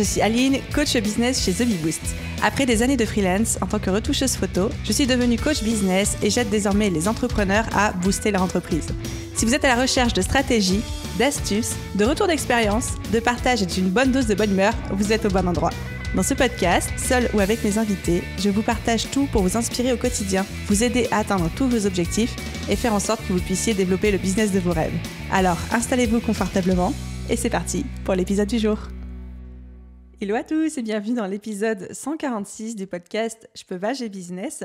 suis Aline, coach business chez The Bee Boost. Après des années de freelance en tant que retoucheuse photo, je suis devenue coach business et j'aide désormais les entrepreneurs à booster leur entreprise. Si vous êtes à la recherche de stratégies, d'astuces, de retours d'expérience, de partage et d'une bonne dose de bonne humeur, vous êtes au bon endroit. Dans ce podcast, seul ou avec mes invités, je vous partage tout pour vous inspirer au quotidien, vous aider à atteindre tous vos objectifs et faire en sorte que vous puissiez développer le business de vos rêves. Alors, installez-vous confortablement et c'est parti pour l'épisode du jour. Hello à tous et bienvenue dans l'épisode 146 du podcast Je peux pas, j'ai business.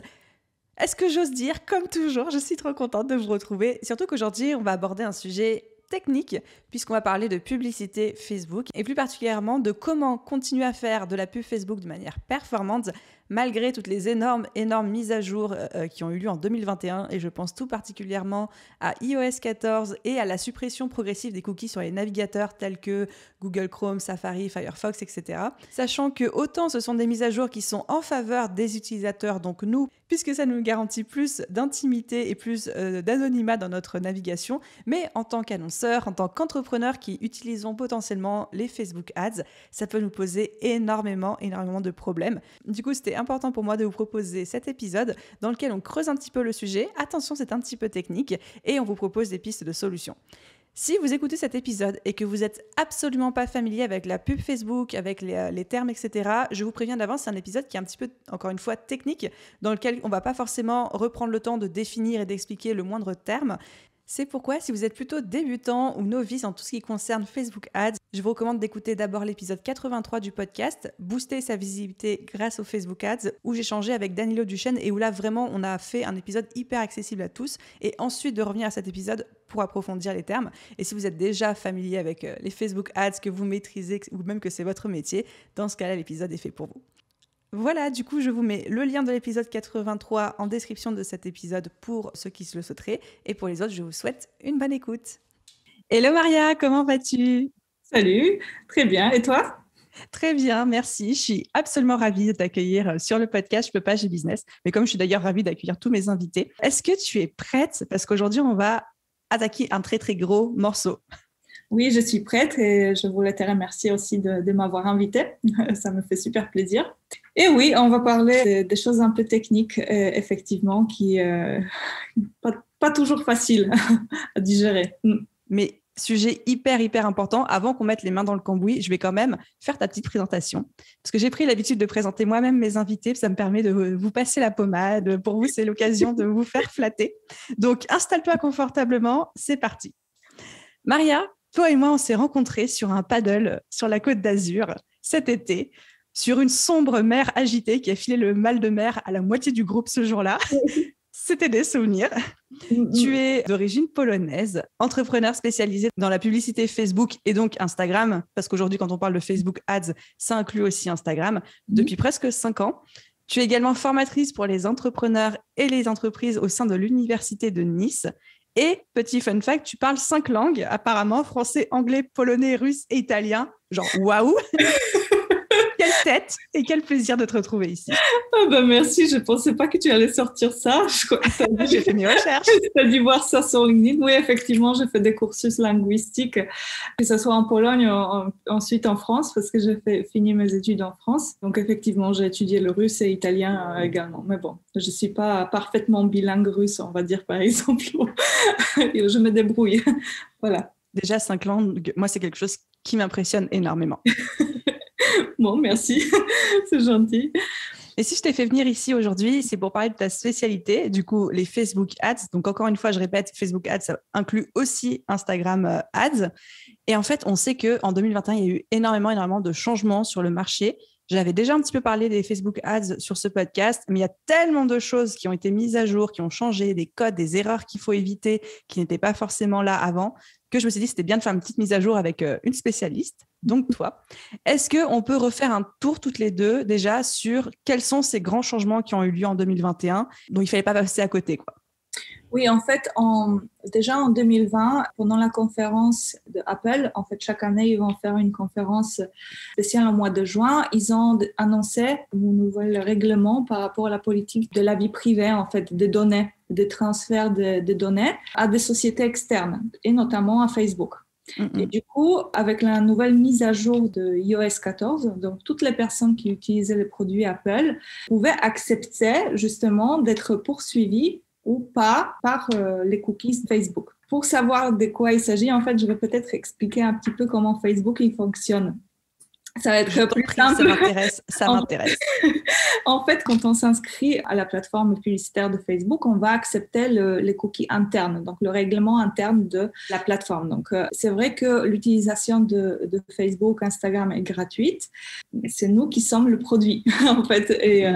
Est-ce que j'ose dire, comme toujours, je suis trop contente de vous retrouver. Surtout qu'aujourd'hui, on va aborder un sujet technique, puisqu'on va parler de publicité Facebook et plus particulièrement de comment continuer à faire de la pub Facebook de manière performante malgré toutes les énormes mises à jour qui ont eu lieu en 2021 et je pense tout particulièrement à iOS 14 et à la suppression progressive des cookies sur les navigateurs tels que Google Chrome, Safari, Firefox, etc. Sachant que autant ce sont des mises à jour qui sont en faveur des utilisateurs, donc nous, puisque ça nous garantit plus d'intimité et plus d'anonymat dans notre navigation, mais en tant qu'annonceur, en tant qu'entrepreneur qui utilisons potentiellement les Facebook Ads, ça peut nous poser énormément de problèmes. Du coup, c'était important pour moi de vous proposer cet épisode dans lequel on creuse un petit peu le sujet. Attention, c'est un petit peu technique et on vous propose des pistes de solutions. Si vous écoutez cet épisode et que vous n'êtes absolument pas familier avec la pub Facebook, avec les termes, etc., je vous préviens d'avance, c'est un épisode qui est un petit peu, encore une fois, technique, dans lequel on ne va pas forcément reprendre le temps de définir et d'expliquer le moindre terme. C'est pourquoi, si vous êtes plutôt débutant ou novice en tout ce qui concerne Facebook Ads, je vous recommande d'écouter d'abord l'épisode 83 du podcast, Booster sa visibilité grâce aux Facebook Ads, où j'ai changé avec Danilo Duchesne et où là vraiment on a fait un épisode hyper accessible à tous et ensuite de revenir à cet épisode pour approfondir les termes. Et si vous êtes déjà familier avec les Facebook Ads, que vous maîtrisez ou même que c'est votre métier, dans ce cas-là, l'épisode est fait pour vous. Voilà, du coup, je vous mets le lien de l'épisode 83 en description de cet épisode pour ceux qui se le souhaiteraient. Et pour les autres, je vous souhaite une bonne écoute. Hello Maria, comment vas-tu ? Salut, très bien. Et toi ? Très bien, merci. Je suis absolument ravie de t'accueillir sur le podcast Je peux pas, j'ai business. Mais comme je suis d'ailleurs ravie d'accueillir tous mes invités, est-ce que tu es prête ? Parce qu'aujourd'hui, on va attaquer un très, très gros morceau. Oui, je suis prête et je voulais te remercier aussi de m'avoir invitée. Ça me fait super plaisir. Et oui, on va parler des choses un peu techniques, effectivement, qui pas toujours faciles à digérer. Mais sujet hyper important. Avant qu'on mette les mains dans le cambouis, je vais quand même faire ta petite présentation. Parce que j'ai pris l'habitude de présenter moi-même mes invités. Ça me permet de vous passer la pommade. Pour vous, c'est l'occasion de vous faire flatter. Donc, installe-toi confortablement. C'est parti. Maria, toi et moi, on s'est rencontrés sur un paddle sur la Côte d'Azur cet été, sur une sombre mer agitée qui a filé le mal de mer à la moitié du groupe ce jour-là. C'était des souvenirs. Tu es d'origine polonaise, entrepreneur spécialisé dans la publicité Facebook et donc Instagram, parce qu'aujourd'hui, quand on parle de Facebook Ads, ça inclut aussi Instagram, depuis presque 5 ans. Tu es également formatrice pour les entrepreneurs et les entreprises au sein de l'Université de Nice. Et, petit fun fact, tu parles 5 langues, apparemment, français, anglais, polonais, russe et italien. Genre, waouh. Quelle tête et quel plaisir de te retrouver ici. Ah ben merci, je ne pensais pas que tu allais sortir ça. J'ai fait mes recherches. Tu as dû voir ça sur LinkedIn. Oui, effectivement, j'ai fait des cursus linguistiques, que ce soit en Pologne ou ensuite en France, parce que j'ai fini mes études en France. Donc, effectivement, j'ai étudié le russe et italien également. Mais bon, je ne suis pas parfaitement bilingue russe, on va dire, par exemple. Je me débrouille. Voilà. Déjà, 5 langues, moi, c'est quelque chose qui m'impressionne énormément. Bon, merci, c'est gentil. Et si je t'ai fait venir ici aujourd'hui, c'est pour parler de ta spécialité, du coup, les Facebook Ads. Donc, encore une fois, je répète, Facebook Ads, ça inclut aussi Instagram Ads. Et en fait, on sait qu'en 2021, il y a eu énormément de changements sur le marché. J'avais déjà un petit peu parlé des Facebook Ads sur ce podcast, mais il y a tellement de choses qui ont été mises à jour, qui ont changé, des codes, des erreurs qu'il faut éviter, qui n'étaient pas forcément là avant, que je me suis dit que c'était bien de faire une petite mise à jour avec une spécialiste, donc toi. Est-ce qu'on peut refaire un tour toutes les deux déjà sur quels sont ces grands changements qui ont eu lieu en 2021 dont il ne fallait pas passer à côté, quoi? Oui, en fait, déjà en 2020, pendant la conférence de Apple, en fait, chaque année, ils vont faire une conférence spéciale au mois de juin. Ils ont annoncé un nouvel règlement par rapport à la politique de la vie privée, en fait, des données, des transferts de données à des sociétés externes, et notamment à Facebook. Et du coup, avec la nouvelle mise à jour de iOS 14, donc toutes les personnes qui utilisaient les produits Apple pouvaient accepter justement d'être poursuivies ou pas par les cookies Facebook. Pour savoir de quoi il s'agit, en fait, je vais peut-être expliquer un petit peu comment Facebook il fonctionne. Ça va être plus simple. Ça m'intéresse. En fait, quand on s'inscrit à la plateforme publicitaire de Facebook, on va accepter les cookies internes, donc le règlement interne de la plateforme. Donc, c'est vrai que l'utilisation de Facebook, Instagram est gratuite. C'est nous qui sommes le produit, en fait. Et,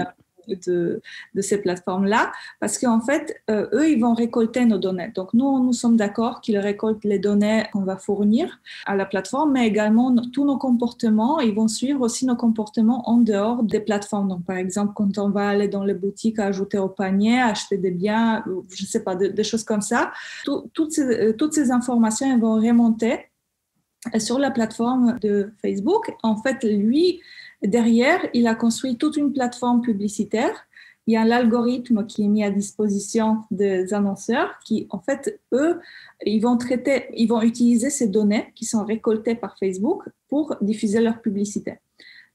de ces plateformes-là, parce qu'en fait, eux, ils vont récolter nos données. Donc, nous sommes d'accord qu'ils récoltent les données qu'on va fournir à la plateforme, mais également tous nos comportements, ils vont suivre aussi nos comportements en dehors des plateformes. Donc, par exemple, quand on va aller dans les boutiques, ajouter au panier, acheter des biens, je ne sais pas, des choses comme ça, toutes ces informations, elles vont remonter sur la plateforme de Facebook. En fait, lui, derrière, il a construit toute une plateforme publicitaire. Il y a l'algorithme qui est mis à disposition des annonceurs qui, en fait, eux, ils vont utiliser ces données qui sont récoltées par Facebook pour diffuser leur publicité.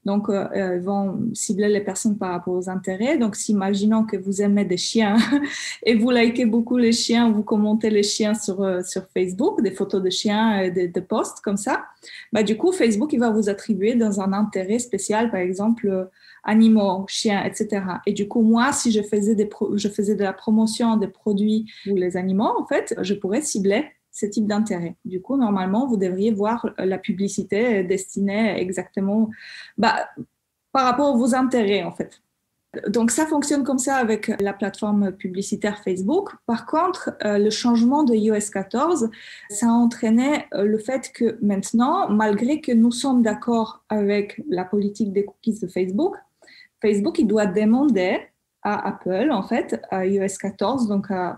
Donc, ils vont cibler les personnes par rapport aux intérêts. Donc, imaginons que vous aimez des chiens et vous likez beaucoup les chiens, vous commentez les chiens sur Facebook, des photos de chiens, des posts comme ça. Bah, du coup, Facebook, il va vous attribuer dans un intérêt spécial, par exemple, animaux, chiens, etc. Et du coup, moi, si je faisais de la promotion des produits pour les animaux, en fait, je pourrais cibler ce type d'intérêt. Du coup, normalement, vous devriez voir la publicité destinée exactement par rapport à vos intérêts, en fait. Donc, ça fonctionne comme ça avec la plateforme publicitaire Facebook. Par contre, le changement de iOS 14, ça a entraîné le fait que maintenant, malgré que nous sommes d'accord avec la politique des cookies de Facebook, Facebook, il doit demander à Apple, en fait, à iOS 14, donc à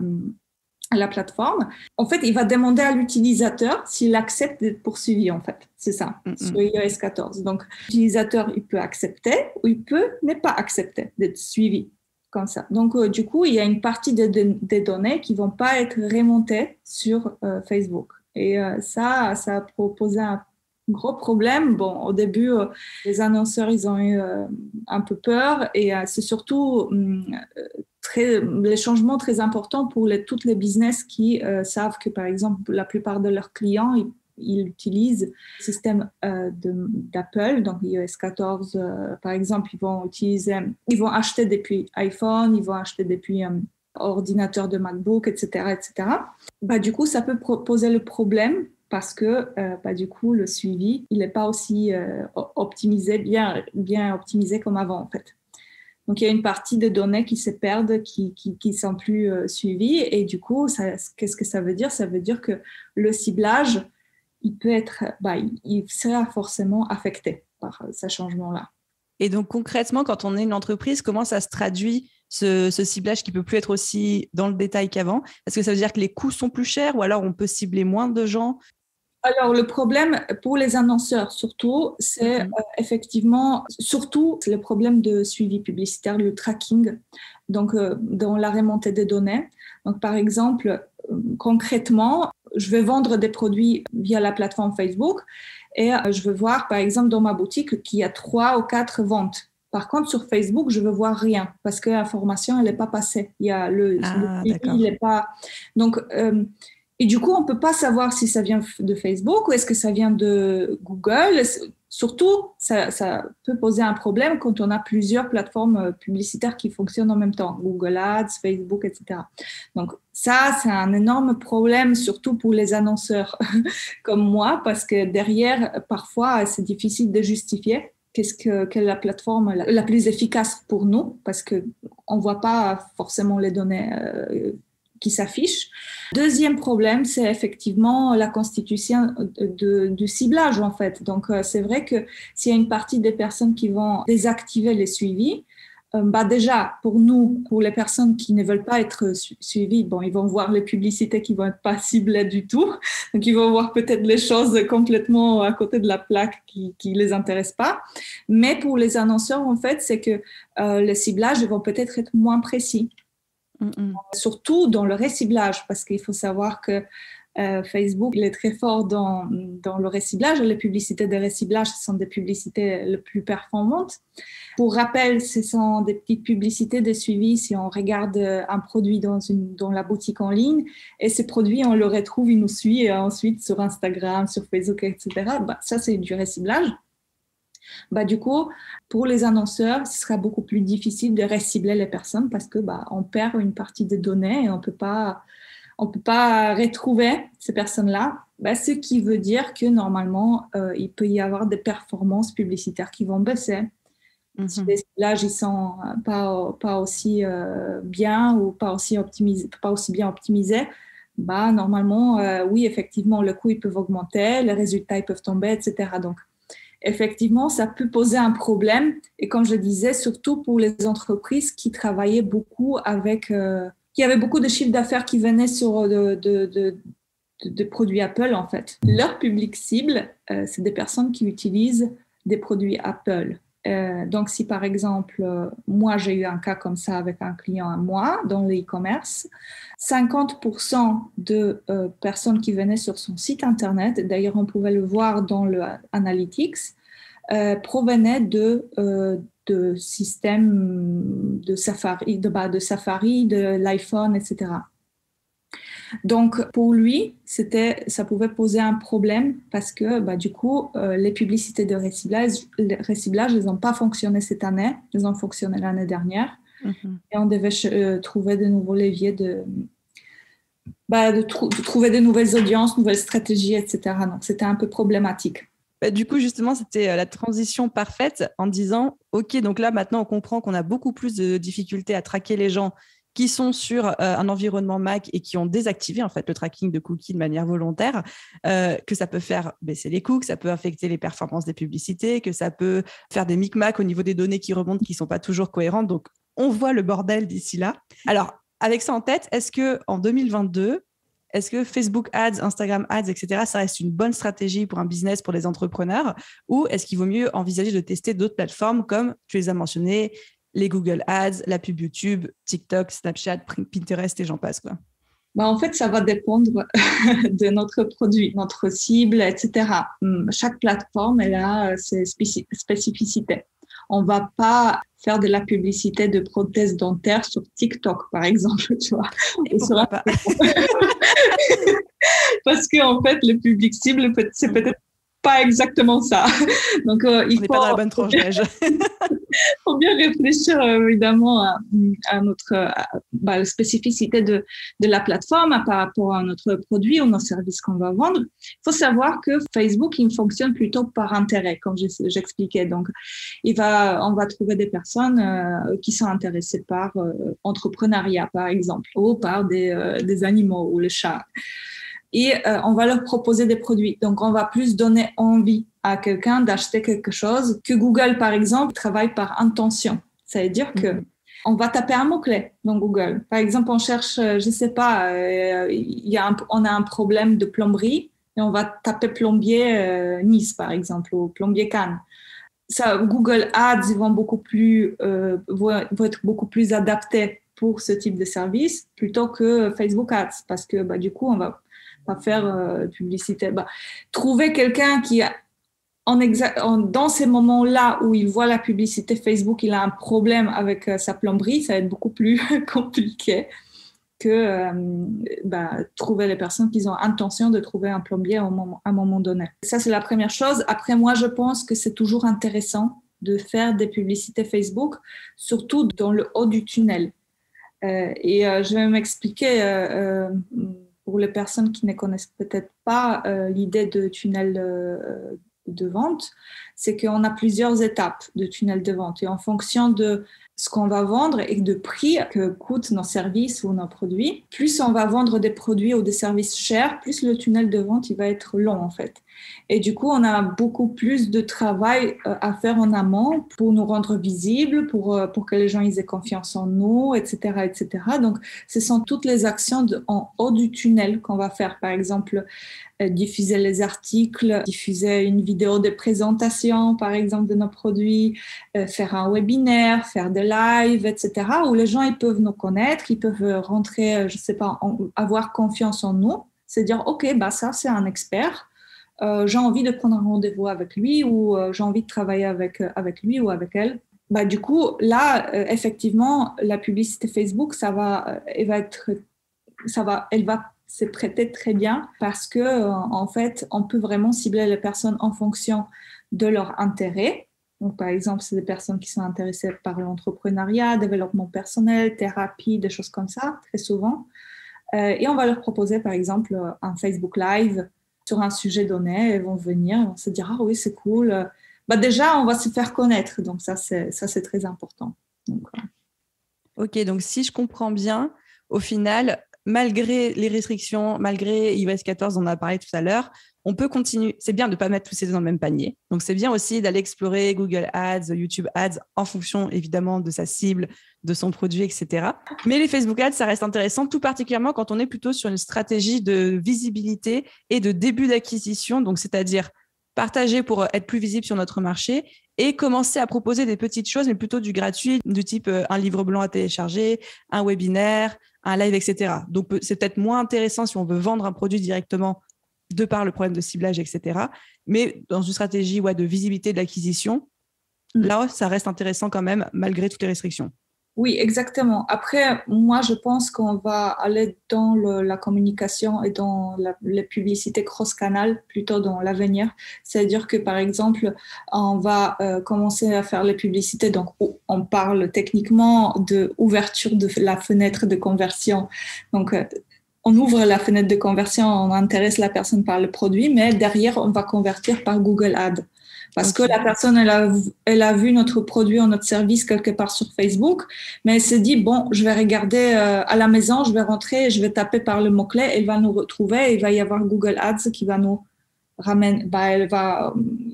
la plateforme, en fait, il va demander à l'utilisateur s'il accepte d'être poursuivi, en fait. C'est ça, sur iOS 14. Donc, l'utilisateur, il peut accepter ou il peut ne pas accepter d'être suivi comme ça. Donc, du coup, il y a une partie des données qui ne vont pas être remontées sur Facebook. Et ça a posé un gros problème. Bon, au début, les annonceurs, ils ont eu un peu peur et c'est surtout les changements très importants pour toutes les business qui savent que, par exemple, la plupart de leurs clients, ils utilisent le système d'Apple, donc iOS 14, par exemple, ils vont acheter depuis iPhone, ils vont acheter depuis ordinateur de MacBook, etc., etc. Bah, du coup, ça peut poser le problème parce que du coup, le suivi, il n'est pas aussi optimisé, bien optimisé comme avant, en fait. Donc, il y a une partie des données qui se perdent, qui sont plus suivies. Et du coup, qu'est-ce que ça veut dire? Ça veut dire que le ciblage, il sera forcément affecté par ce changement-là. Et donc, concrètement, quand on est une entreprise, comment ça se traduit, ce ciblage qui ne peut plus être aussi dans le détail qu'avant? Est-ce que ça veut dire que les coûts sont plus chers ou alors on peut cibler moins de gens? Alors, le problème pour les annonceurs, surtout, c'est effectivement, surtout le problème de suivi publicitaire, le tracking, donc dans la remontée des données. Donc, par exemple, concrètement, je vais vendre des produits via la plateforme Facebook et je veux voir, par exemple, dans ma boutique qu'il y a 3 ou 4 ventes. Par contre, sur Facebook, je ne veux voir rien parce que l'information, elle n'est pas passée. Il y a le suivi, il n'est pas... Donc, et du coup, on ne peut pas savoir si ça vient de Facebook ou est-ce que ça vient de Google. Surtout, ça peut poser un problème quand on a plusieurs plateformes publicitaires qui fonctionnent en même temps, Google Ads, Facebook, etc. Donc ça, c'est un énorme problème, surtout pour les annonceurs comme moi, parce que derrière, parfois, c'est difficile de justifier quelle est la plateforme la plus efficace pour nous, parce qu'on ne voit pas forcément les données qui s'affichent. Deuxième problème, c'est effectivement la constitution du ciblage, en fait. Donc, c'est vrai que s'il y a une partie des personnes qui vont désactiver les suivis, déjà, pour nous, pour les personnes qui ne veulent pas être suivies, ils vont voir les publicités qui ne vont être pas ciblées du tout. Donc, ils vont voir peut-être les choses complètement à côté de la plaque qui ne les intéressent pas. Mais pour les annonceurs, en fait, c'est que les ciblages vont peut-être être moins précis. Surtout dans le reciblage, parce qu'il faut savoir que Facebook, il est très fort dans le reciblage. Les publicités de reciblage, ce sont des publicités les plus performantes. Pour rappel, ce sont des petites publicités de suivi si on regarde un produit dans la boutique en ligne. Et ces produits, on le retrouve, il nous suit ensuite sur Instagram, sur Facebook, etc. Ça, c'est du reciblage. Du coup, pour les annonceurs, ce sera beaucoup plus difficile de recibler les personnes parce que on perd une partie des données et on peut pas retrouver ces personnes-là. Ce qui veut dire que normalement, il peut y avoir des performances publicitaires qui vont baisser. Si les ciblages ils sont pas aussi bien ou pas aussi bien optimisés, normalement, oui, effectivement, le coût ils peuvent augmenter, les résultats ils peuvent tomber, etc. Donc, effectivement, ça peut poser un problème. Et comme je disais, surtout pour les entreprises qui travaillaient beaucoup avec, qui avaient beaucoup de chiffres d'affaires qui venaient sur de produits Apple, en fait. Leur public cible, c'est des personnes qui utilisent des produits Apple. Donc, si par exemple, moi, j'ai eu un cas comme ça avec un client à moi dans le e-commerce, 50% de personnes qui venaient sur son site Internet, d'ailleurs, on pouvait le voir dans le Analytics, provenaient de systèmes de Safari, de l'iPhone, etc. Donc, pour lui, ça pouvait poser un problème parce que, du coup, les publicités de reciblage, elles n'ont pas fonctionné cette année. Elles ont fonctionné l'année dernière. Et on devait trouver de nouveaux leviers de trouver de nouvelles audiences, nouvelles stratégies, etc. Donc, c'était un peu problématique. Du coup, justement, c'était la transition parfaite en disant, OK, donc là, maintenant, on comprend qu'on a beaucoup plus de difficultés à traquer les gens qui sont sur un environnement Mac et qui ont désactivé en fait le tracking de cookies de manière volontaire, que ça peut faire baisser les coûts, que ça peut affecter les performances des publicités, que ça peut faire des micmacs au niveau des données qui remontent qui ne sont pas toujours cohérentes. Donc, on voit le bordel d'ici là. Alors, avec ça en tête, est-ce qu'en 2022, est-ce que Facebook Ads, Instagram Ads, etc., ça reste une bonne stratégie pour un business, pour les entrepreneurs, ou est-ce qu'il vaut mieux envisager de tester d'autres plateformes comme tu les as mentionnées, les Google Ads, la pub YouTube, TikTok, Snapchat, Pinterest et j'en passe, quoi? En fait, ça va dépendre de notre produit, notre cible, etc. Chaque plateforme, elle a ses spécificités. On ne va pas faire de la publicité de prothèses dentaires sur TikTok, par exemple, tu vois. Et pourquoi pas? Parce qu'en fait, le public cible, c'est peut-être pas exactement ça. Donc, il faut... On n'est pas dans la bonne tranche d'âge. Il faut bien réfléchir évidemment à la spécificité de la plateforme par rapport à notre produit ou nos services qu'on va vendre. Il faut savoir que Facebook, il fonctionne plutôt par intérêt, comme j'expliquais. Donc, on va trouver des personnes qui sont intéressées par entrepreneuriat, par exemple, ou par des animaux ou les chats. Et on va leur proposer des produits. Donc, on va plus donner envie à quelqu'un d'acheter quelque chose que Google, par exemple, travaille par intention. Ça veut dire que on va taper un mot-clé dans Google. Par exemple, on cherche, je sais pas, on a un problème de plomberie et on va taper plombier Nice, par exemple, ou plombier Cannes. Ça, Google Ads, ils vont être beaucoup plus adaptés pour ce type de service plutôt que Facebook Ads, parce que du coup, on va pas faire publicité. Trouver quelqu'un qui a dans ces moments-là où il voit la publicité Facebook, il a un problème avec sa plomberie, ça va être beaucoup plus compliqué que trouver les personnes qui ont intention de trouver un plombier à un moment donné. Ça, c'est la première chose. Après, moi, je pense que c'est toujours intéressant de faire des publicités Facebook, surtout dans le haut du tunnel. Je vais m'expliquer... pour les personnes qui ne connaissent peut-être pas l'idée de tunnel de vente, c'est qu'on a plusieurs étapes de tunnel de vente. Et en fonction de ce qu'on va vendre et de prix que coûtent nos services ou nos produits, plus on va vendre des produits ou des services chers, plus le tunnel de vente il va être long en fait. Et du coup, on a beaucoup plus de travail à faire en amont pour nous rendre visibles, pour que les gens ils aient confiance en nous, etc., etc. Donc, ce sont toutes les actions en haut du tunnel qu'on va faire. Par exemple, diffuser les articles, diffuser une vidéo de présentation, par exemple, de nos produits, faire un webinaire, faire des lives, etc., où les gens ils peuvent nous connaître, ils peuvent rentrer, je sais pas, avoir confiance en nous. C'est dire, OK, bah ça, c'est un expert. J'ai envie de prendre un rendez-vous avec lui ou j'ai envie de travailler avec lui ou avec elle. Bah, du coup, là, effectivement, la publicité Facebook, elle va se prêter très bien parce que, en fait, on peut vraiment cibler les personnes en fonction de leur intérêt. Donc, par exemple, c'est des personnes qui sont intéressées par l'entrepreneuriat, développement personnel, thérapie, des choses comme ça, très souvent. Et on va leur proposer, par exemple, un Facebook Live sur un sujet donné. Elles vont venir, on se dire, ah oui, c'est cool. Bah déjà, on va se faire connaître. Donc, ça, c'est très important. Donc, Ok, donc si je comprends bien, au final, malgré les restrictions, malgré iOS 14, on en a parlé tout à l'heure, on peut continuer. C'est bien de ne pas mettre tous ces deux dans le même panier. Donc, c'est bien aussi d'aller explorer Google Ads, YouTube Ads, en fonction évidemment de sa cible, de son produit, etc. Mais les Facebook Ads, ça reste intéressant, tout particulièrement quand on est plutôt sur une stratégie de visibilité et de début d'acquisition. Donc, c'est-à-dire partager pour être plus visible sur notre marché et commencer à proposer des petites choses, mais plutôt du gratuit, du type un livre blanc à télécharger, un webinaire, un live, etc. Donc, c'est peut-être moins intéressant si on veut vendre un produit directement de par le problème de ciblage, etc. Mais dans une stratégie de visibilité de l'acquisition, là, ça reste intéressant quand même, malgré toutes les restrictions. Oui, exactement. Après, moi, je pense qu'on va aller dans la communication et dans la publicité cross-canal, plutôt dans l'avenir. C'est-à-dire que, par exemple, on va commencer à faire les publicités. Donc, on parle techniquement de ouverture de la fenêtre de conversion. Donc, on ouvre la fenêtre de conversion, on intéresse la personne par le produit, mais derrière, on va convertir par Google Ads. Parce que la personne, elle a vu notre produit ou notre service quelque part sur Facebook, mais elle s'est dit, bon, je vais regarder à la maison, je vais rentrer, je vais taper par le mot-clé, elle va nous retrouver, et il va y avoir Google Ads qui va nous ramener,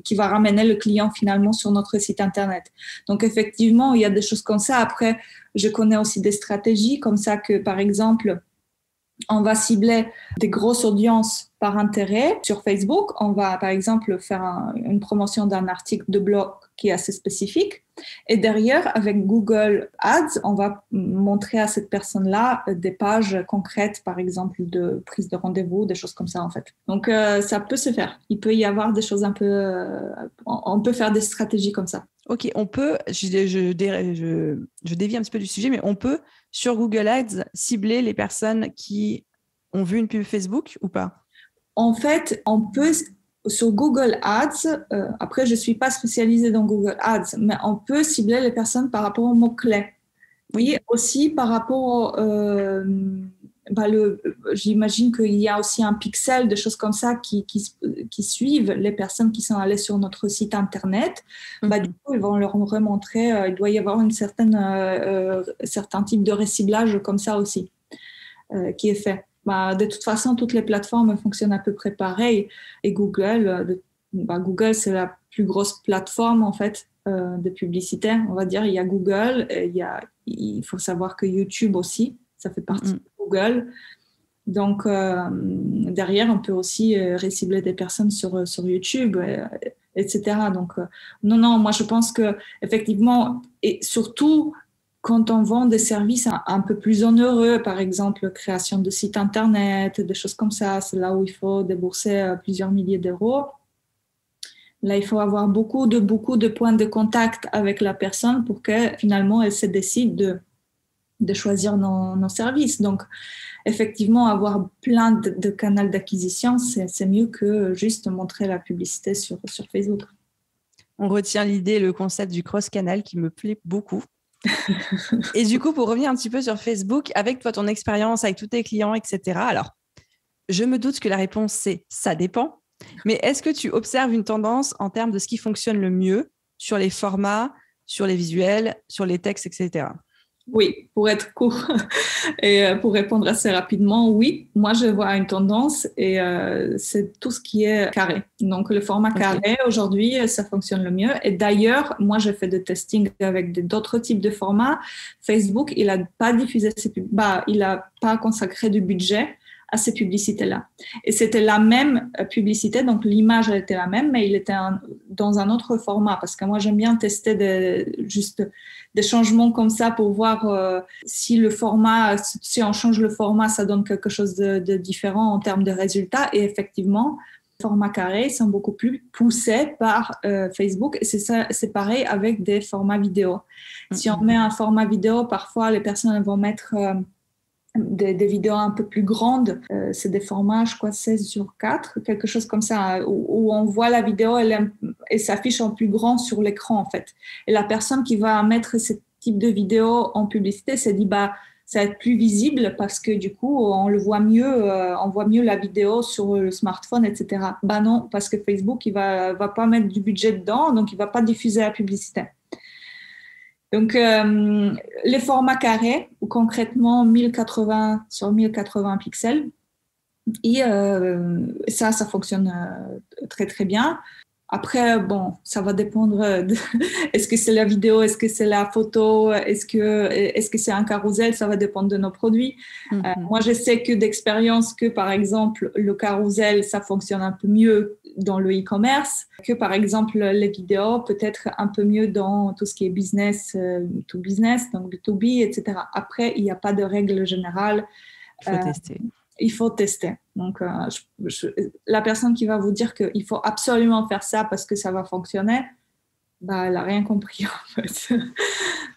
qui va ramener le client finalement sur notre site Internet. Donc, effectivement, il y a des choses comme ça. Après, je connais aussi des stratégies comme ça que, par exemple, on va cibler des grosses audiences par intérêt sur Facebook. On va, par exemple, faire une promotion d'un article de blog qui est assez spécifique. Et derrière, avec Google Ads, on va montrer à cette personne-là des pages concrètes, par exemple, de prise de rendez-vous, des choses comme ça, en fait. Donc, ça peut se faire. Il peut y avoir des choses un peu... on peut faire des stratégies comme ça. Ok, on peut, je dévie un petit peu du sujet, mais on peut, sur Google Ads, cibler les personnes qui ont vu une pub Facebook ou pas? En fait, on peut, sur Google Ads, après, je ne suis pas spécialisée dans Google Ads, mais on peut cibler les personnes par rapport aux mots-clés. Oui, et aussi par rapport j'imagine qu'il y a aussi un pixel, des choses comme ça qui suivent les personnes qui sont allées sur notre site Internet. Du coup, ils vont leur remontrer, il doit y avoir certain type de reciblage comme ça aussi qui est fait. De toute façon, toutes les plateformes fonctionnent à peu près pareil. Et Google, Google, c'est la plus grosse plateforme en fait de publicité. On va dire, il y a Google, il faut savoir que YouTube aussi, ça fait partie de Google. Donc, derrière, on peut aussi recibler des personnes sur YouTube, etc. Donc, non, moi, je pense qu'effectivement, et surtout, quand on vend des services un peu plus onéreux, par exemple, création de sites Internet, des choses comme ça, c'est là où il faut débourser plusieurs milliers d'euros. Là, il faut avoir beaucoup de points de contact avec la personne pour que finalement, elle se décide de choisir nos services. Donc, effectivement, avoir plein de canaux d'acquisition, c'est mieux que juste montrer la publicité sur Facebook. On retient l'idée, le concept du cross-canal qui me plaît beaucoup. Et du coup, pour revenir un petit peu sur Facebook, avec toi, ton expérience, avec tous tes clients, etc. Alors, je me doute que la réponse, c'est « ça dépend ». Mais est-ce que tu observes une tendance en termes de ce qui fonctionne le mieux sur les formats, sur les visuels, sur les textes, etc. Oui, pour être court et pour répondre assez rapidement, oui, moi je vois une tendance et c'est tout ce qui est carré. Donc le format carré, aujourd'hui, ça fonctionne le mieux. Et d'ailleurs, moi j'ai fait des testings avec d'autres types de formats. Facebook, il n'a pas diffusé ses pubs, il n'a pas consacré du budget à ces publicités-là. Et c'était la même publicité, donc l'image elle était la même, mais il était dans un autre format, parce que moi j'aime bien tester juste des changements comme ça pour voir si on change le format, ça donne quelque chose de différent en termes de résultats. Et effectivement, les formats carrés sont beaucoup plus poussés par Facebook. Et c'est pareil avec des formats vidéo. Si on met un format vidéo, parfois les personnes vont mettre des vidéos un peu plus grandes. C'est des formats, je crois, 16:4, quelque chose comme ça, où on voit la vidéo, elle s'affiche en plus grand sur l'écran, en fait. Et la personne qui va mettre ce type de vidéo en publicité s'est dit, ça va être plus visible parce que du coup, on le voit mieux, on voit mieux la vidéo sur le smartphone, etc. Non, parce que Facebook, il va pas mettre du budget dedans, donc il va pas diffuser la publicité. Donc, les formats carrés, ou concrètement 1080 sur 1080 pixels, et ça fonctionne très, très bien. Après, ça va dépendre est-ce que c'est la vidéo, est-ce que c'est la photo, est-ce que c'est un carrousel, ça va dépendre de nos produits. Moi, je sais que d'expérience que, par exemple, le carrousel, ça fonctionne un peu mieux dans le e-commerce, que, par exemple, les vidéos, peut-être un peu mieux dans tout ce qui est business to business, donc B2B, etc. Après, il n'y a pas de règle générale. Il faut tester. Il faut tester. Donc, la personne qui va vous dire qu'il faut absolument faire ça parce que ça va fonctionner, elle n'a rien compris, en fait.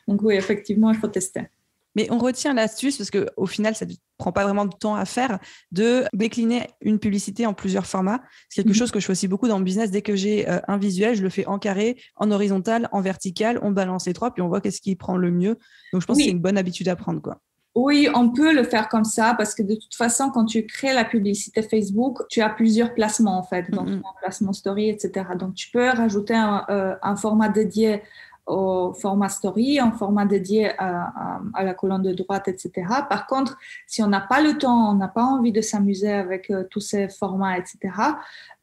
Donc, oui, effectivement, il faut tester. Mais on retient l'astuce, parce qu'au final, ça ne prend pas vraiment de temps à faire, de décliner une publicité en plusieurs formats. C'est quelque chose que je fais aussi beaucoup dans le business. Dès que j'ai un visuel, je le fais en carré, en horizontal, en vertical. On balance les trois, puis on voit qu'est-ce qui prend le mieux. Donc, je pense que c'est une bonne habitude à prendre, quoi. Oui, on peut le faire comme ça parce que de toute façon, quand tu crées la publicité Facebook, tu as plusieurs placements en fait, donc un placement story, etc. Donc, tu peux rajouter un format dédié au format story, un format dédié à la colonne de droite, etc. Par contre, si on n'a pas le temps, on n'a pas envie de s'amuser avec tous ces formats, etc.,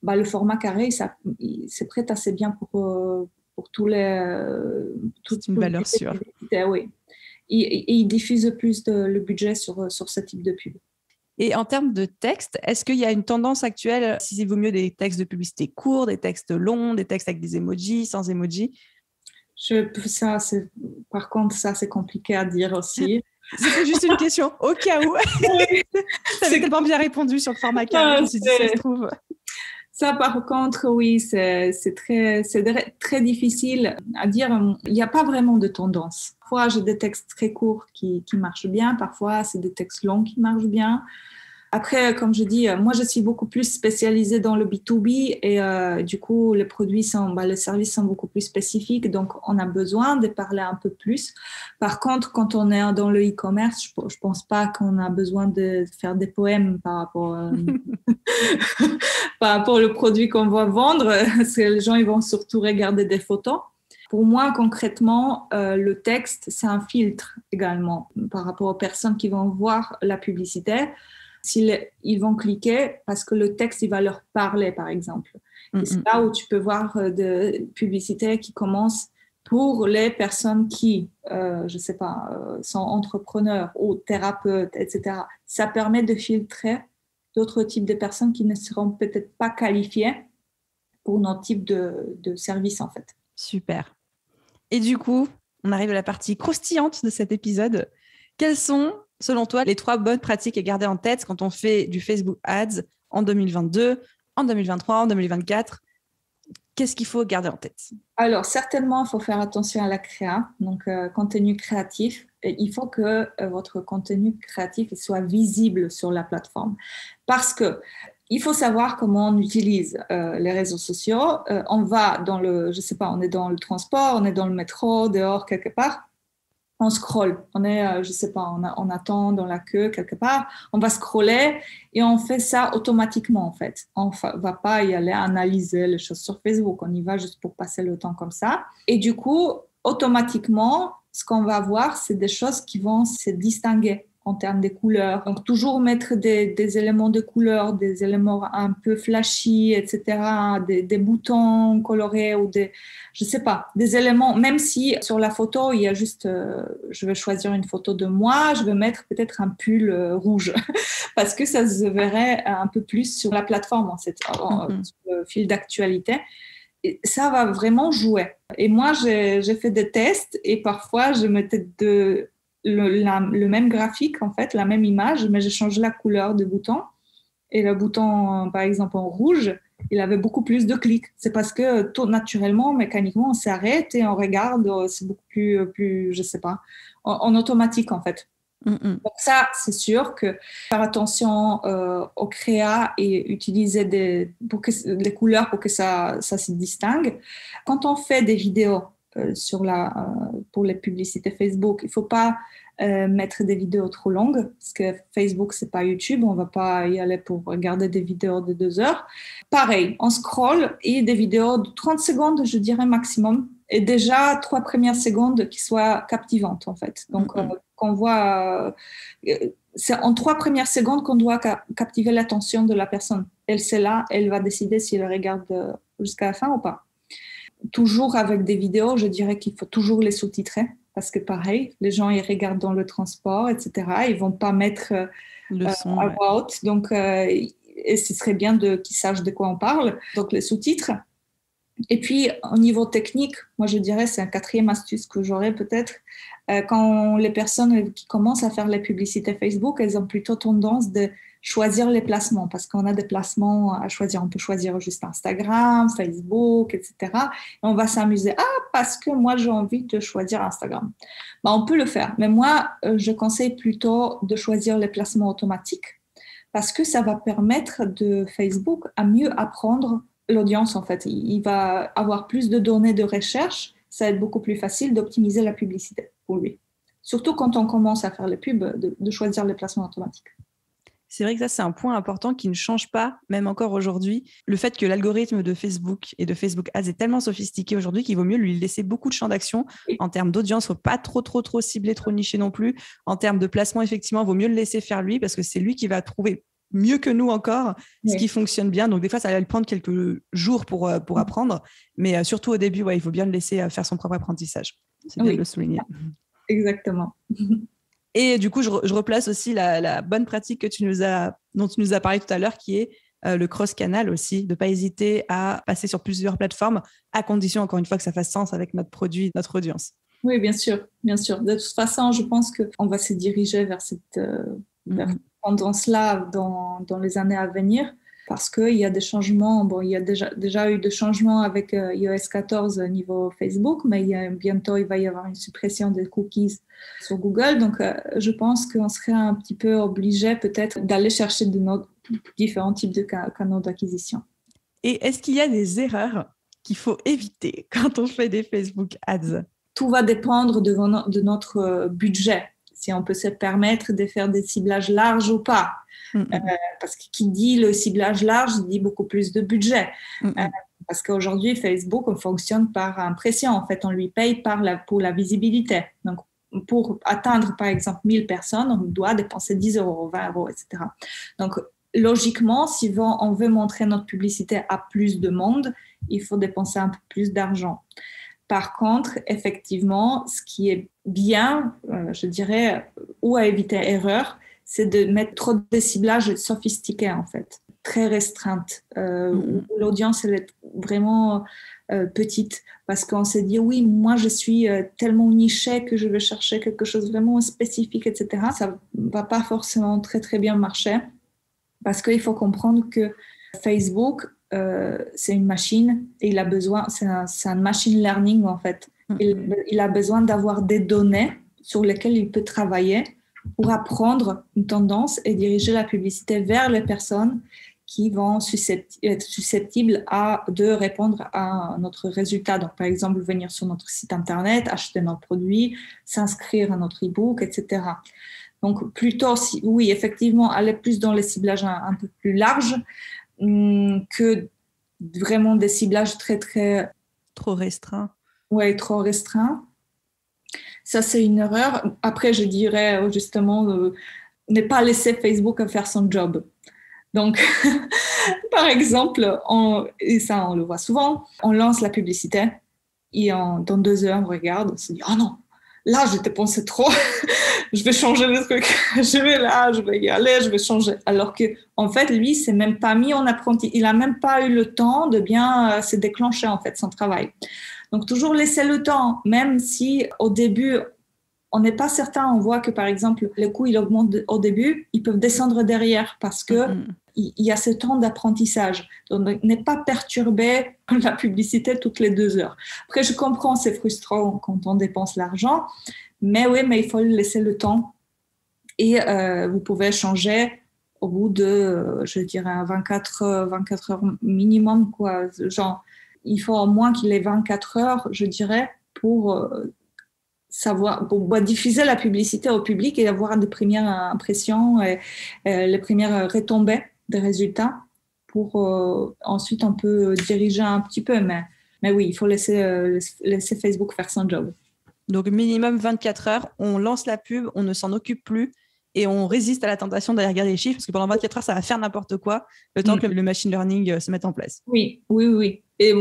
le format carré, c'est prêt assez bien pour tous les... C'est une valeur sûre. Oui. Et ils diffusent plus le budget sur ce type de pub. Et en termes de texte, est-ce qu'il y a une tendance actuelle, si il vaut mieux des textes de publicité courts, des textes longs, des textes avec des emojis, sans emojis? Par contre, ça, c'est compliqué à dire aussi. C'était juste une question, au cas où. Tu avais tellement bien répondu sur le format carré, je me suis dit, ça se trouve. Ça, par contre, oui, c'est très difficile à dire. Il n'y a pas vraiment de tendance. Parfois, j'ai des textes très courts qui marchent bien. Parfois, c'est des textes longs qui marchent bien. Après, comme je dis, moi, je suis beaucoup plus spécialisée dans le B2B et du coup, les services sont beaucoup plus spécifiques. Donc, on a besoin de parler un peu plus. Par contre, quand on est dans le e-commerce, je pense pas qu'on a besoin de faire des poèmes par rapport au produit qu'on va vendre. Parce que les gens, ils vont surtout regarder des photos. Pour moi, concrètement, le texte, c'est un filtre également par rapport aux personnes qui vont voir la publicité. Ils vont cliquer parce que le texte, il va leur parler, par exemple. Et c'est là où tu peux voir des publicités qui commencent pour les personnes qui, je sais pas, sont entrepreneurs ou thérapeutes, etc. Ça permet de filtrer d'autres types de personnes qui ne seront peut-être pas qualifiées pour notre type de service, en fait. Super. Et du coup, on arrive à la partie croustillante de cet épisode. Quelles sont, selon toi, les 3 bonnes pratiques à garder en tête quand on fait du Facebook Ads en 2022, en 2023, en 2024 ? Qu'est-ce qu'il faut garder en tête ? Alors, certainement, il faut faire attention à la créa, donc contenu créatif. Et il faut que votre contenu créatif soit visible sur la plateforme. Parce que il faut savoir comment on utilise les réseaux sociaux. On va on est dans le transport, on est dans le métro, dehors, quelque part. On scrolle, on est, on attend dans la queue quelque part, on va scroller et on fait ça automatiquement en fait. On ne va pas y aller analyser les choses sur Facebook, on y va juste pour passer le temps comme ça. Et du coup, automatiquement, ce qu'on va voir, c'est des choses qui vont se distinguer en termes des couleurs. Donc, toujours mettre des éléments de couleur, des éléments un peu flashy, etc., des boutons colorés ou je sais pas, des éléments, même si sur la photo, il y a juste, je vais choisir une photo de moi, je vais mettre peut-être un pull rouge parce que ça se verrait un peu plus sur la plateforme, sur le fil d'actualité. Et ça va vraiment jouer. Et moi, j'ai fait des tests et parfois, je mettais le même graphique, en fait, la même image, mais j'ai changé la couleur du bouton. Et le bouton, par exemple, en rouge, il avait beaucoup plus de clics. C'est parce que tout naturellement, mécaniquement, on s'arrête et on regarde. C'est beaucoup plus je sais pas, en automatique, en fait. Donc ça, c'est sûr que faire attention au créa et utiliser les couleurs pour que ça se distingue. Quand on fait des vidéos pour les publicités Facebook, il ne faut pas mettre des vidéos trop longues parce que Facebook, c'est pas YouTube. On ne va pas y aller pour regarder des vidéos de 2 heures. Pareil, on scrolle et des vidéos de 30 secondes, je dirais maximum. Et déjà 3 premières secondes qui soient captivantes, en fait. Donc, qu'on voit, c'est en 3 premières secondes qu'on doit captiver l'attention de la personne. C'est là, elle va décider si elle regarde jusqu'à la fin ou pas. Toujours avec des vidéos, je dirais qu'il faut toujours les sous-titrer parce que pareil, les gens ils regardent dans le transport, etc. Ils vont pas mettre le son à voix haute. Donc, et ce serait bien qu'ils sachent de quoi on parle. Donc, les sous-titres. Et puis, au niveau technique, moi, je dirais, c'est un 4e astuce que j'aurais peut-être. Quand les personnes qui commencent à faire les publicités Facebook, elles ont plutôt tendance de choisir les placements parce qu'on a des placements à choisir. On peut choisir juste Instagram, Facebook, etc. Et on va s'amuser. Ah, parce que moi, j'ai envie de choisir Instagram. Ben, on peut le faire. Mais moi, je conseille plutôt de choisir les placements automatiques parce que ça va permettre de Facebook à mieux apprendre l'audience, en fait. Il va avoir plus de données de recherche. Ça va être beaucoup plus facile d'optimiser la publicité pour lui. Surtout quand on commence à faire les pubs, de choisir les placements automatiques. C'est vrai que ça, c'est un point important qui ne change pas, même encore aujourd'hui. Le fait que l'algorithme de Facebook et de Facebook Ads est tellement sophistiqué aujourd'hui qu'il vaut mieux lui laisser beaucoup de champs d'action. En termes d'audience, il ne faut pas trop cibler, trop nicher non plus. En termes de placement, effectivement, il vaut mieux le laisser faire lui parce que c'est lui qui va trouver mieux que nous encore ce qui fonctionne bien. Donc, des fois, ça va lui prendre quelques jours pour apprendre. Mais surtout au début, il faut bien le laisser faire son propre apprentissage. C'est bien de le souligner. Exactement. Et du coup, je replace aussi la bonne pratique dont tu nous as parlé tout à l'heure, qui est le cross-canal aussi, de ne pas hésiter à passer sur plusieurs plateformes, à condition, encore une fois, que ça fasse sens avec notre produit, notre audience. Oui, bien sûr, bien sûr. De toute façon, je pense qu'on va se diriger vers cette tendance-là dans les années à venir. Parce qu'il y a des changements. Bon, il y a déjà eu des changements avec iOS 14 au niveau Facebook, mais bientôt, il va y avoir une suppression des cookies sur Google. Donc, je pense qu'on serait un petit peu obligé peut-être d'aller chercher différents types de canaux d'acquisition. Et est-ce qu'il y a des erreurs qu'il faut éviter quand on fait des Facebook Ads? Tout va dépendre de notre budget, si on peut se permettre de faire des ciblages larges ou pas. Parce que qui dit le ciblage large dit beaucoup plus de budget. Parce qu'aujourd'hui, Facebook on fonctionne par impression. En fait, on lui paye pour la visibilité. Donc, pour atteindre, par exemple, 1000 personnes, on doit dépenser 10 €, 20 €, etc. Donc, logiquement, si on veut montrer notre publicité à plus de monde, il faut dépenser un peu plus d'argent. Par contre, effectivement, ce qui est bien, je dirais, ou à éviter erreur, c'est de mettre trop de ciblages sophistiqués, en fait, très restreintes, où l'audience elle est vraiment petite, parce qu'on s'est dit, oui, moi, je suis tellement nichée que je vais chercher quelque chose vraiment spécifique, etc. Ça ne va pas forcément très, très bien marcher, parce qu'il faut comprendre que Facebook, c'est une machine et il a besoin, c'est un machine learning, en fait. Il a besoin d'avoir des données sur lesquelles il peut travailler pour apprendre une tendance et diriger la publicité vers les personnes qui vont être susceptibles de répondre à notre résultat. Donc, par exemple, venir sur notre site Internet, acheter nos produits, s'inscrire à notre e-book, etc. Donc, plutôt, oui, effectivement, aller plus dans les ciblages un peu plus larges que vraiment des ciblages très, très... Trop restreints. Oui, trop restreints. Ça, c'est une erreur. Après, je dirais justement ne pas laisser Facebook faire son job. Donc, par exemple, et ça, on le voit souvent, on lance la publicité et dans 2 heures, on regarde, on se dit « Oh non, là, je dépensé trop, je vais changer le truc, je vais y aller, je vais changer. » Alors que, en fait, lui, s'est même pas mis en apprenti, il a même pas eu le temps de bien se déclencher, en fait, son travail. Donc, toujours laisser le temps, même si au début, on n'est pas certain, on voit que par exemple, les coûts, ils augmentent au début, ils peuvent descendre derrière parce que il y a ce temps d'apprentissage. Donc, n'est pas perturbé la publicité toutes les 2 heures. Après, je comprends, c'est frustrant quand on dépense l'argent, mais oui, mais il faut laisser le temps. Et vous pouvez changer au bout de, je dirais, 24 heures minimum, quoi. Genre, il faut au moins qu'il ait 24 heures, je dirais, pour diffuser la publicité au public et avoir des premières impressions et les premières retombées des résultats pour ensuite on peut diriger un petit peu, mais oui, il faut laisser Facebook faire son job. Donc minimum 24 heures, on lance la pub, on ne s'en occupe plus et on résiste à la tentation d'aller regarder les chiffres parce que pendant 24 heures, ça va faire n'importe quoi le temps que le machine learning se mette en place. Oui. Et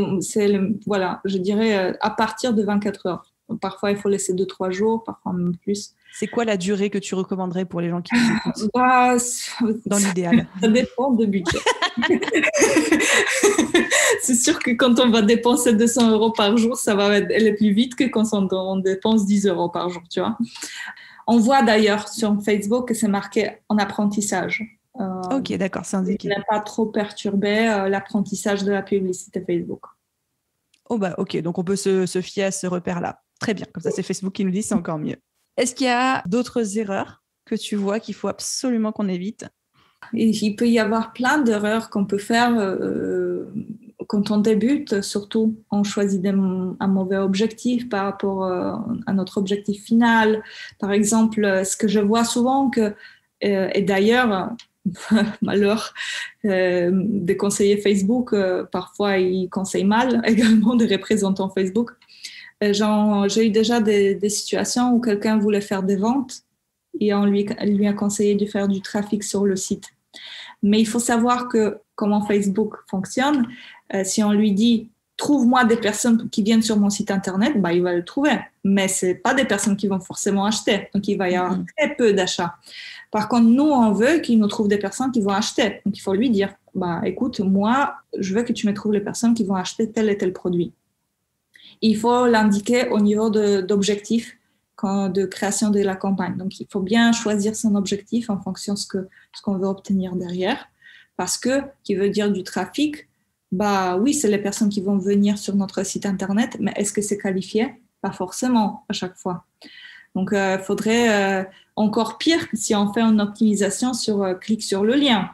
voilà, je dirais à partir de 24 heures. Parfois, il faut laisser 2-3 jours, parfois même plus. C'est quoi la durée que tu recommanderais pour les gens qui nous écoutent dans l'idéal? Ça dépend de budget. C'est sûr que quand on va dépenser 200 € par jour, ça va aller plus vite que quand on dépense 10 € par jour, tu vois. On voit d'ailleurs sur Facebook que c'est marqué en apprentissage. Ok, d'accord, c'est indiqué. Il n'a pas trop perturbé l'apprentissage de la publicité Facebook. Oh bah ok, donc on peut se fier à ce repère-là. Très bien, comme ça c'est Facebook qui nous dit, c'est encore mieux. Est-ce qu'il y a d'autres erreurs que tu vois qu'il faut absolument qu'on évite? Et il peut y avoir plein d'erreurs qu'on peut faire quand on débute, surtout on choisit un mauvais objectif par rapport à notre objectif final. Par exemple, ce que je vois souvent, et d'ailleurs, malheur des conseillers Facebook, parfois ils conseillent mal également des représentants Facebook. J'ai eu déjà des situations où quelqu'un voulait faire des ventes et on lui a conseillé de faire du trafic sur le site. Mais il faut savoir comment Facebook fonctionne. Si on lui dit « trouve-moi des personnes qui viennent sur mon site internet », bah, il va le trouver. Mais ce n'est pas des personnes qui vont forcément acheter. Donc, il va y avoir très peu d'achats. Par contre, nous, on veut qu'il nous trouve des personnes qui vont acheter. Donc, il faut lui dire bah, « écoute, moi, je veux que tu me trouves les personnes qui vont acheter tel et tel produit ». Il faut l'indiquer au niveau d'objectifs de création de la campagne. Donc, il faut bien choisir son objectif en fonction de ce qu'on veut obtenir derrière. Parce que, qui veut dire du trafic, bah oui, c'est les personnes qui vont venir sur notre site internet, mais est-ce que c'est qualifié? Pas forcément à chaque fois. Donc, il faudrait encore pire si on fait une optimisation sur clic sur le lien.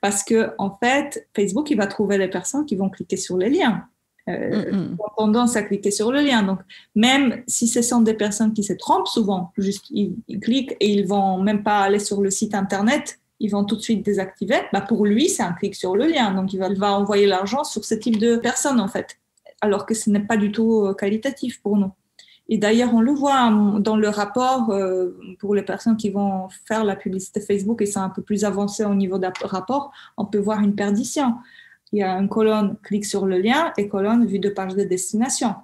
Parce que, en fait, Facebook, il va trouver les personnes qui vont cliquer sur les liens. Ont tendance à cliquer sur le lien. Donc, même si ce sont des personnes qui se trompent souvent, juste ils cliquent et ils vont même pas aller sur le site internet, ils vont tout de suite désactiver. Bah pour lui, c'est un clic sur le lien. Donc, il va envoyer l'argent sur ce type de personnes, en fait. Alors que ce n'est pas du tout qualitatif pour nous. Et d'ailleurs, on le voit dans le rapport pour les personnes qui vont faire la publicité Facebook et c'est un peu plus avancé au niveau du rapport, on peut voir une perdition. Il y a une colonne clique sur le lien et colonne vue de page de destination.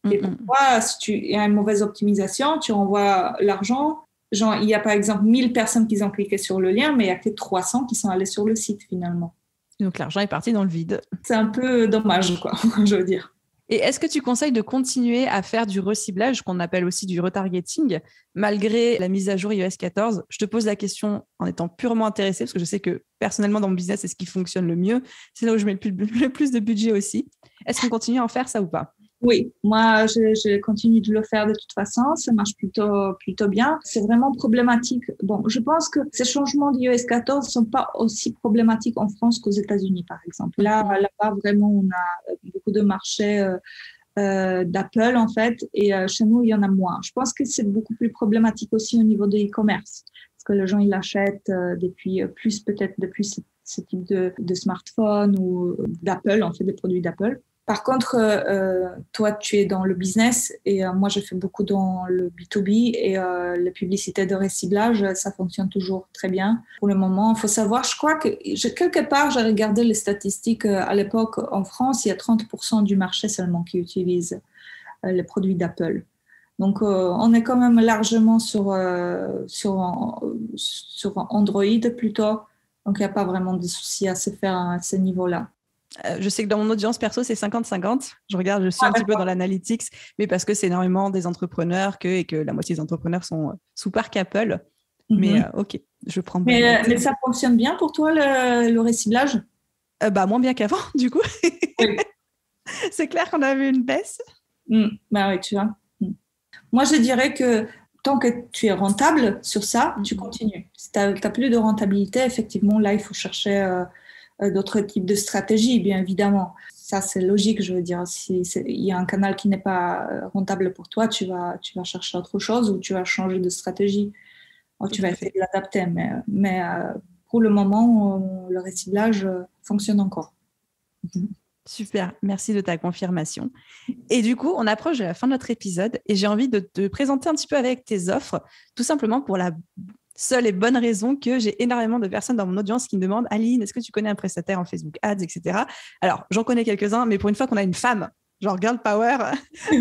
Et pourquoi, si il y a une mauvaise optimisation, tu renvoies l'argent. Genre, il y a par exemple 1000 personnes qui ont cliqué sur le lien, mais il n'y a que 300 qui sont allées sur le site finalement. Donc l'argent est parti dans le vide. C'est un peu dommage, quoi, je veux dire. Et est-ce que tu conseilles de continuer à faire du reciblage, qu'on appelle aussi du retargeting, malgré la mise à jour iOS 14 ? Je te pose la question en étant purement intéressée, parce que je sais que personnellement, dans mon business, c'est ce qui fonctionne le mieux. C'est là où je mets le plus de budget aussi. Est-ce qu'on continue à en faire ça ou pas ? Oui, moi, je continue de le faire de toute façon. Ça marche plutôt bien. C'est vraiment problématique. Bon, je pense que ces changements d'iOS 14 ne sont pas aussi problématiques en France qu'aux États-Unis, par exemple. Là-bas, vraiment, on a beaucoup de marchés d'Apple, en fait, et chez nous, il y en a moins. Je pense que c'est beaucoup plus problématique aussi au niveau de e-commerce, parce que les gens, ils l'achètent peut-être depuis ce type de smartphone ou d'Apple, en fait, des produits d'Apple. Par contre, toi, tu es dans le business et moi, je fais beaucoup dans le B2B et la publicité de reciblage, ça fonctionne toujours très bien. Pour le moment, il faut savoir, je crois que quelque part, j'ai regardé les statistiques à l'époque en France, il y a 30% du marché seulement qui utilise les produits d'Apple. Donc, on est quand même largement sur Android plutôt. Donc, il n'y a pas vraiment de souci à se faire à ce niveau-là. Je sais que dans mon audience perso, c'est 50-50. Je suis un petit peu dans l'analytics, mais parce que c'est énormément des entrepreneurs et que la moitié des entrepreneurs sont sous parc Apple. Mm-hmm. Mais ok, je prends bien. Mais ça fonctionne bien pour toi, le reciblage? Moins bien qu'avant, du coup. Oui. C'est clair qu'on a vu une baisse. Bah oui, tu vois. Moi, je dirais que tant que tu es rentable sur ça, tu continues. Si tu n'as plus de rentabilité, effectivement, là, il faut chercher d'autres types de stratégies, bien évidemment. Ça, c'est logique, je veux dire. Si il y a un canal qui n'est pas rentable pour toi, tu vas chercher autre chose ou tu vas changer de stratégie. Ou tu vas essayer de l'adapter. Mais pour le moment, le reciblage fonctionne encore. Super, merci de ta confirmation. Et du coup, on approche de la fin de notre épisode et j'ai envie de te présenter un petit peu avec tes offres, tout simplement pour la seule et bonne raison que j'ai énormément de personnes dans mon audience qui me demandent « Aline, est-ce que tu connais un prestataire en Facebook Ads, etc. » Alors, j'en connais quelques-uns, mais pour une fois qu'on a une femme, genre girl power,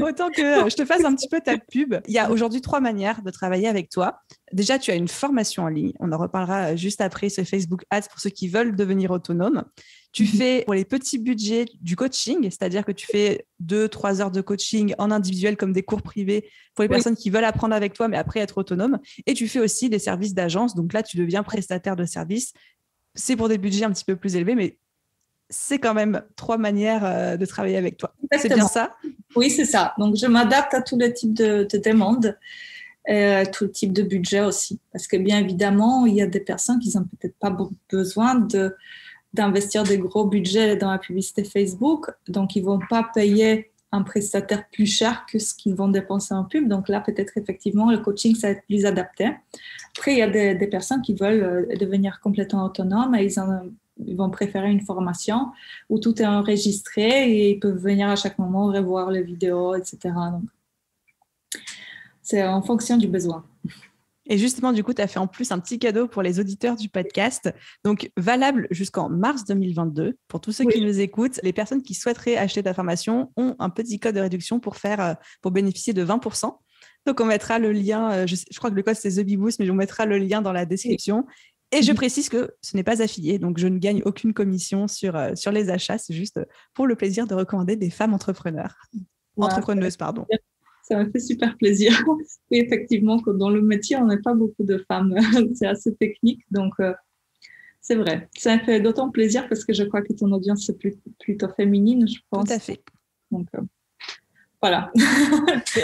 autant que je te fasse un petit peu ta pub. Il y a aujourd'hui 3 manières de travailler avec toi. Déjà, tu as une formation en ligne. On en reparlera juste après sur Facebook Ads pour ceux qui veulent devenir autonomes. Tu fais pour les petits budgets du coaching, c'est-à-dire que tu fais 2-3 heures de coaching en individuel comme des cours privés pour les personnes qui veulent apprendre avec toi, mais après être autonomes. Et tu fais aussi des services d'agence. Donc là, tu deviens prestataire de services. C'est pour des budgets un petit peu plus élevés, mais c'est quand même 3 manières de travailler avec toi. Exactement. C'est bien ça? Oui, c'est ça. Donc, je m'adapte à tous les types de demandes, tout type de budget aussi. Parce que bien évidemment, il y a des personnes qui n'ont peut-être pas besoin d'investir des gros budgets dans la publicité Facebook. Donc, ils ne vont pas payer un prestataire plus cher que ce qu'ils vont dépenser en pub. Donc là, peut-être effectivement, le coaching, ça va être plus adapté. Après, il y a des personnes qui veulent devenir complètement autonomes et ils vont préférer une formation où tout est enregistré et ils peuvent venir à chaque moment revoir les vidéos, etc. Donc, c'est en fonction du besoin. Et justement, du coup, tu as fait en plus un petit cadeau pour les auditeurs du podcast. Donc, valable jusqu'en mars 2022. Pour tous ceux qui nous écoutent, les personnes qui souhaiteraient acheter ta formation ont un petit code de réduction pour bénéficier de 20%. Donc, on mettra le lien, je crois que le code c'est TheBeBoost, mais on mettra le lien dans la description. Et je précise que ce n'est pas affilié, donc je ne gagne aucune commission sur les achats. C'est juste pour le plaisir de recommander des femmes entrepreneuses, pardon. Ça me fait super plaisir. Et effectivement, dans le métier, on n'a pas beaucoup de femmes. C'est assez technique, donc c'est vrai. Ça me fait d'autant plaisir parce que je crois que ton audience est plutôt féminine, je pense. Tout à fait. Donc, voilà.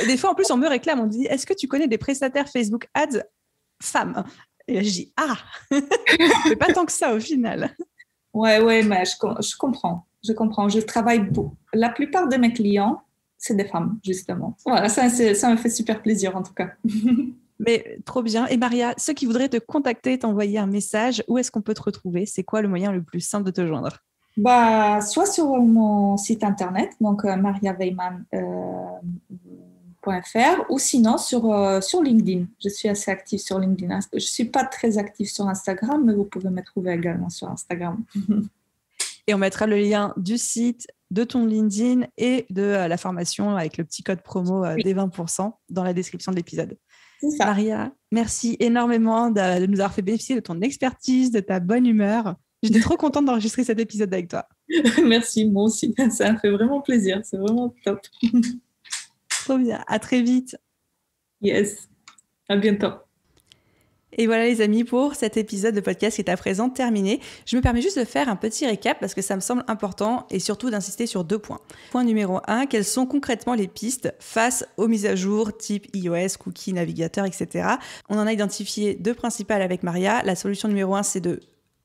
Des fois, en plus, on me réclame, on dit « Est-ce que tu connais des prestataires Facebook Ads femmes ?» Et là, je dis « Ah !» Mais pas tant que ça, au final. Ouais, mais je comprends. Je travaille beaucoup. La plupart de mes clients, c'est des femmes, justement. Voilà, ça me fait super plaisir, en tout cas. Mais trop bien. Et Maria, ceux qui voudraient te contacter, t'envoyer un message, où est-ce qu'on peut te retrouver? C'est quoi le moyen le plus simple de te joindre? Soit sur mon site internet, donc mariaweyman.fr, ou sinon sur LinkedIn. Je suis assez active sur LinkedIn. Je ne suis pas très active sur Instagram, mais vous pouvez me trouver également sur Instagram. Et on mettra le lien du site, de ton LinkedIn et de la formation avec le petit code promo des 20% dans la description de l'épisode. C'est ça. Maria, merci énormément de nous avoir fait bénéficier de ton expertise, de ta bonne humeur. J'étais trop contente d'enregistrer cet épisode avec toi. Merci, moi aussi. Ça me fait vraiment plaisir. C'est vraiment top. Trop bien. À très vite. Yes. À bientôt. Et voilà les amis pour cet épisode de podcast qui est à présent terminé. Je me permets juste de faire un petit récap parce que ça me semble important et surtout d'insister sur 2 points. Point numéro 1, quelles sont concrètement les pistes face aux mises à jour type iOS, cookies, navigateur, etc. On en a identifié 2 principales avec Maria. La solution numéro 1, c'est de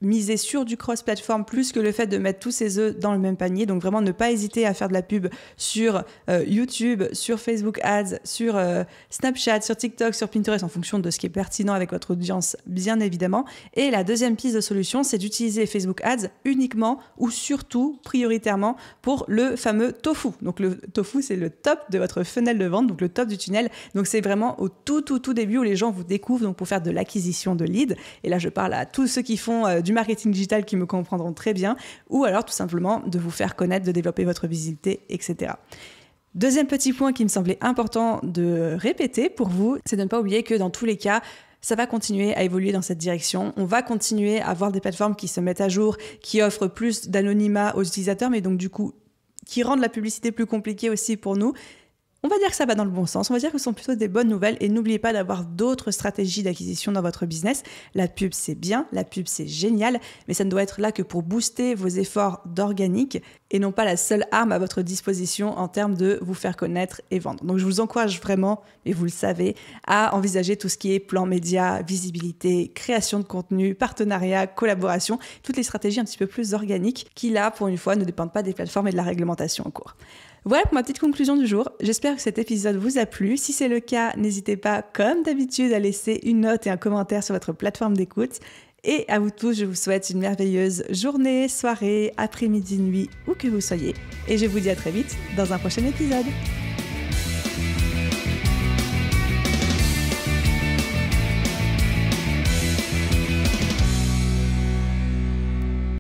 miser sur du cross-platform plus que le fait de mettre tous ses œufs dans le même panier. Donc vraiment ne pas hésiter à faire de la pub sur YouTube, sur Facebook Ads, sur Snapchat, sur TikTok, sur Pinterest en fonction de ce qui est pertinent avec votre audience bien évidemment. Et la deuxième piste de solution, c'est d'utiliser Facebook Ads uniquement ou surtout prioritairement pour le fameux tofu. Donc le tofu, c'est le top de votre funnel de vente, donc le top du tunnel. Donc c'est vraiment au tout début où les gens vous découvrent donc pour faire de l'acquisition de leads. Et là, je parle à tous ceux qui font du marketing digital qui me comprendront très bien, ou alors tout simplement de vous faire connaître, de développer votre visibilité, etc. Deuxième petit point qui me semblait important de répéter pour vous, c'est de ne pas oublier que dans tous les cas, ça va continuer à évoluer dans cette direction. On va continuer à avoir des plateformes qui se mettent à jour, qui offrent plus d'anonymat aux utilisateurs, mais donc du coup, qui rendent la publicité plus compliquée aussi pour nous. On va dire que ça va dans le bon sens, on va dire que ce sont plutôt des bonnes nouvelles et n'oubliez pas d'avoir d'autres stratégies d'acquisition dans votre business. La pub, c'est bien, la pub, c'est génial, mais ça ne doit être là que pour booster vos efforts d'organique et non pas la seule arme à votre disposition en termes de vous faire connaître et vendre. Donc je vous encourage vraiment, et vous le savez, à envisager tout ce qui est plan média, visibilité, création de contenu, partenariat, collaboration, toutes les stratégies un petit peu plus organiques qui là, pour une fois, ne dépendent pas des plateformes et de la réglementation en cours. Voilà pour ma petite conclusion du jour. J'espère que cet épisode vous a plu. Si c'est le cas, n'hésitez pas, comme d'habitude, à laisser une note et un commentaire sur votre plateforme d'écoute. Et à vous tous, je vous souhaite une merveilleuse journée, soirée, après-midi, nuit, où que vous soyez. Et je vous dis à très vite dans un prochain épisode.